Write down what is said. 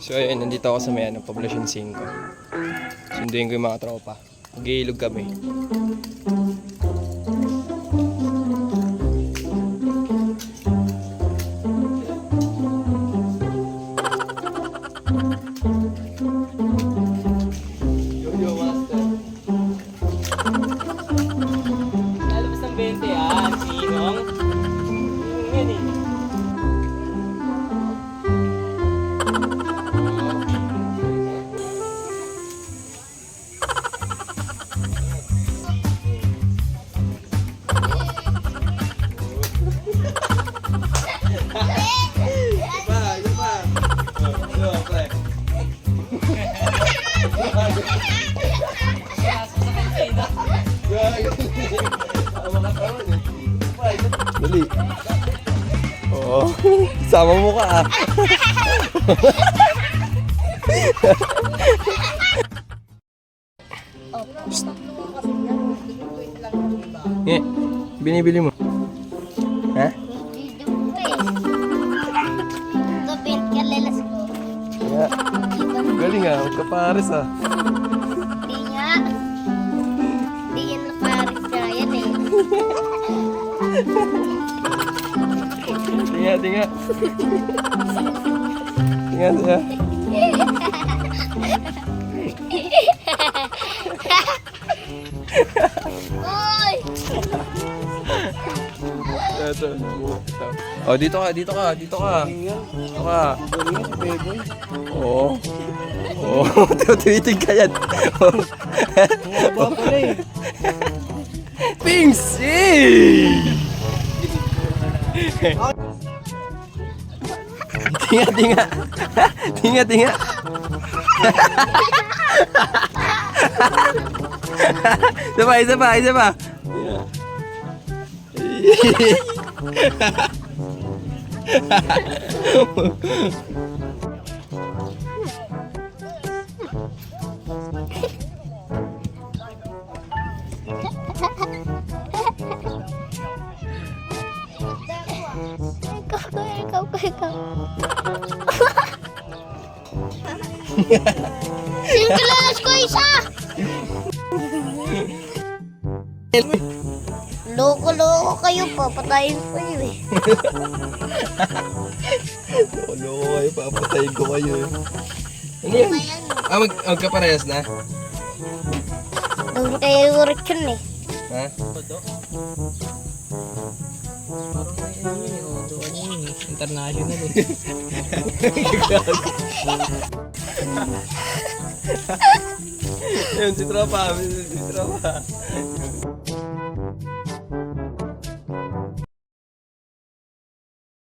So ayun, nandito ako sa may Poblacion 5. Sunduin ko yung mga tropa. Mag-iilog kami. Yo, master. Lalabas ng 20 yan, sinong? Yan eh. Dali. Oo. Sama mo ka ah. Nge, binibili mo? Ha? Yeah. Galing ah, magkapares ah. Di nga. Di yan na paris siya yan eh. Tinga, tinga. Tinga, tinga. Uy! Ito. Oh, dito ka, dito ka, dito ka. Dito ka. Oo. Oo, tuwitig ka yan. Pings! Tinga, tinga. Tinga, tinga. Isa pa, isa pa, isa pa. Ikaw. Yung kalalas ko isa! Loko-loko kayo pa, patayin ko yun eh. Loko kayo, papatayin ko kayo. Ano yan? Ah, magkaparehas na? Doon kayo urit yun eh. Ha? Parang may ano yun eh, doon yun eh. International eh. Ayun, si Tropa. Si Tropa.